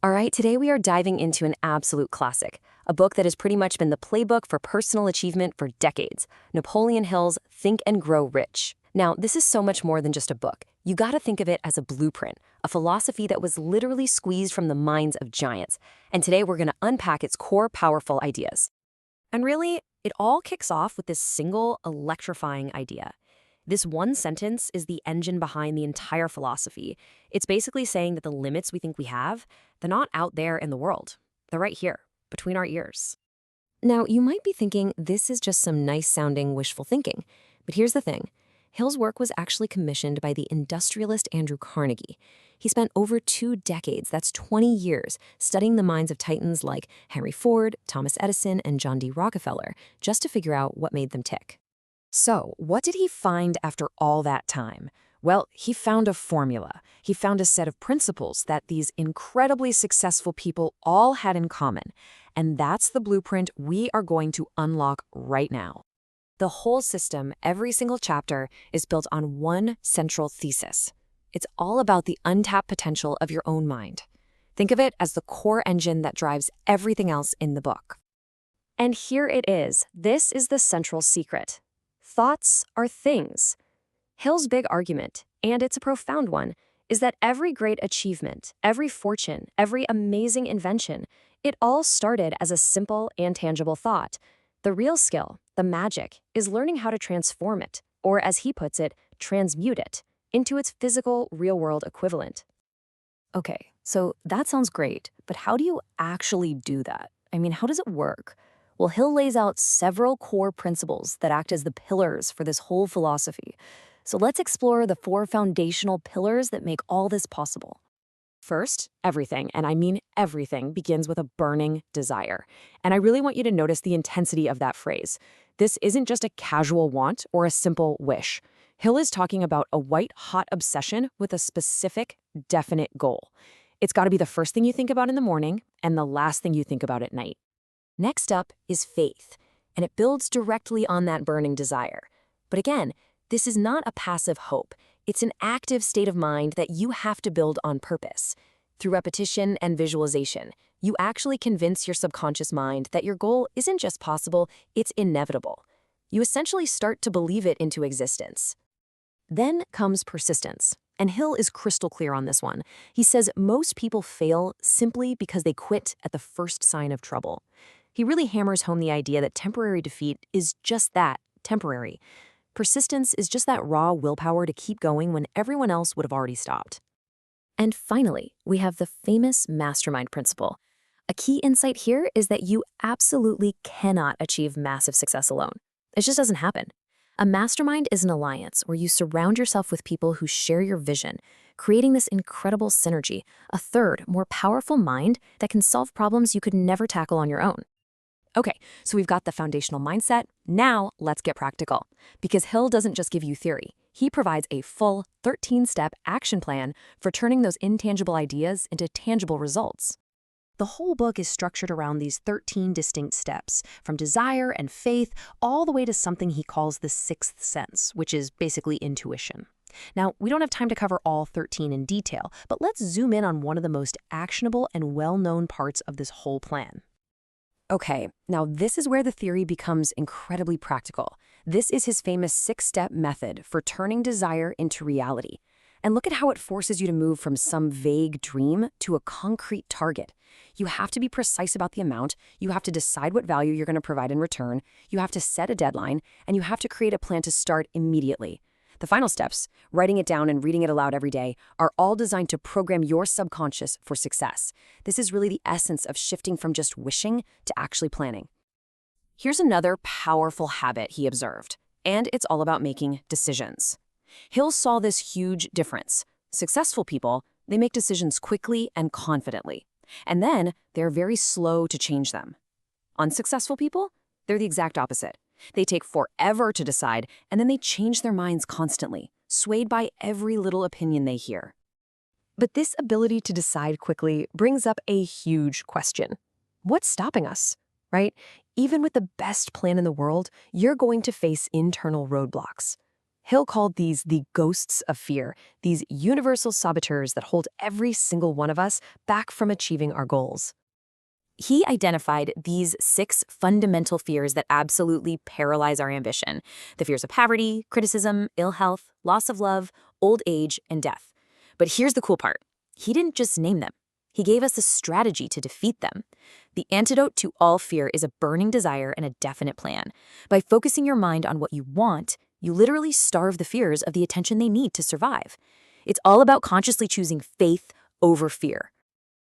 All right, today we are diving into an absolute classic, a book that has pretty much been the playbook for personal achievement for decades, Napoleon Hill's Think and Grow Rich. Now, this is so much more than just a book. You gotta think of it as a blueprint, a philosophy that was literally squeezed from the minds of giants. And today we're gonna unpack its core powerful ideas. And really, it all kicks off with this single electrifying idea. This one sentence is the engine behind the entire philosophy. It's basically saying that the limits we think we have, they're not out there in the world. They're right here, between our ears. Now, you might be thinking this is just some nice-sounding wishful thinking. But here's the thing. Hill's work was actually commissioned by the industrialist Andrew Carnegie. He spent over 2 decades, that's 20 years, studying the minds of titans like Henry Ford, Thomas Edison, and John D. Rockefeller, just to figure out what made them tick. So, what did he find after all that time? Well, he found a formula. He found a set of principles that these incredibly successful people all had in common. And that's the blueprint we are going to unlock right now. The whole system, every single chapter, is built on one central thesis. It's all about the untapped potential of your own mind. Think of it as the core engine that drives everything else in the book. And here it is. This is the central secret. Thoughts are things. Hill's big argument, and it's a profound one, is that every great achievement, every fortune, every amazing invention, it all started as a simple and tangible thought. The real skill, the magic, is learning how to transform it, or as he puts it, transmute it, into its physical, real-world equivalent. Okay, so that sounds great, but how do you actually do that? I mean, how does it work? Well, Hill lays out several core principles that act as the pillars for this whole philosophy. So let's explore the 4 foundational pillars that make all this possible. First, everything, and I mean everything, begins with a burning desire. And I really want you to notice the intensity of that phrase. This isn't just a casual want or a simple wish. Hill is talking about a white-hot obsession with a specific, definite goal. It's got to be the first thing you think about in the morning and the last thing you think about at night. Next up is faith, and it builds directly on that burning desire. But again, this is not a passive hope. It's an active state of mind that you have to build on purpose. Through repetition and visualization, you actually convince your subconscious mind that your goal isn't just possible, it's inevitable. You essentially start to believe it into existence. Then comes persistence, and Hill is crystal clear on this one. He says most people fail simply because they quit at the first sign of trouble. He really hammers home the idea that temporary defeat is just that, temporary. Persistence is just that raw willpower to keep going when everyone else would have already stopped. And finally, we have the famous Mastermind Principle. A key insight here is that you absolutely cannot achieve massive success alone. It just doesn't happen. A mastermind is an alliance where you surround yourself with people who share your vision, creating this incredible synergy, a third, more powerful mind that can solve problems you could never tackle on your own. Okay, so we've got the foundational mindset. Now let's get practical. Because Hill doesn't just give you theory. He provides a full 13-step action plan for turning those intangible ideas into tangible results. The whole book is structured around these 13 distinct steps, from desire and faith all the way to something he calls the 6th sense, which is basically intuition. Now, we don't have time to cover all 13 in detail, but let's zoom in on one of the most actionable and well-known parts of this whole plan. Okay, now this is where the theory becomes incredibly practical. This is his famous 6-step method for turning desire into reality. And look at how it forces you to move from some vague dream to a concrete target. You have to be precise about the amount, you have to decide what value you're going to provide in return, you have to set a deadline, and you have to create a plan to start immediately. The final steps, writing it down and reading it aloud every day, are all designed to program your subconscious for success. This is really the essence of shifting from just wishing to actually planning. Here's another powerful habit he observed, and it's all about making decisions. Hill saw this huge difference. Successful people, they make decisions quickly and confidently, and then they're very slow to change them. Unsuccessful people, they're the exact opposite. They take forever to decide, and then they change their minds constantly, swayed by every little opinion they hear. But this ability to decide quickly brings up a huge question. What's stopping us, right? Even with the best plan in the world, you're going to face internal roadblocks. Hill called these the ghosts of fear, these universal saboteurs that hold every single one of us back from achieving our goals. He identified these 6 fundamental fears that absolutely paralyze our ambition: the fears of poverty, criticism, ill health, loss of love, old age, and death. But here's the cool part. He didn't just name them. He gave us a strategy to defeat them. The antidote to all fear is a burning desire and a definite plan. By focusing your mind on what you want, you literally starve the fears of the attention they need to survive. It's all about consciously choosing faith over fear.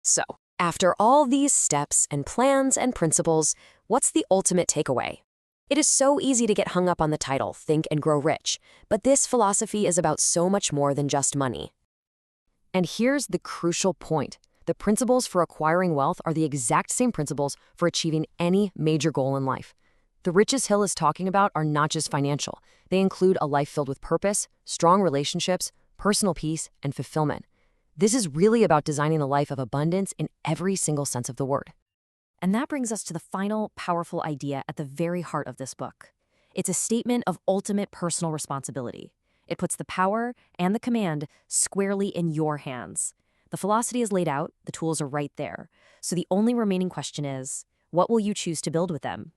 So, after all these steps and plans and principles, what's the ultimate takeaway? It is so easy to get hung up on the title, Think and Grow Rich, but this philosophy is about so much more than just money. And here's the crucial point. The principles for acquiring wealth are the exact same principles for achieving any major goal in life. The riches Hill is talking about are not just financial. They include a life filled with purpose, strong relationships, personal peace, and fulfillment. This is really about designing a life of abundance in every single sense of the word. And that brings us to the final powerful idea at the very heart of this book. It's a statement of ultimate personal responsibility. It puts the power and the command squarely in your hands. The philosophy is laid out, the tools are right there. So the only remaining question is, what will you choose to build with them?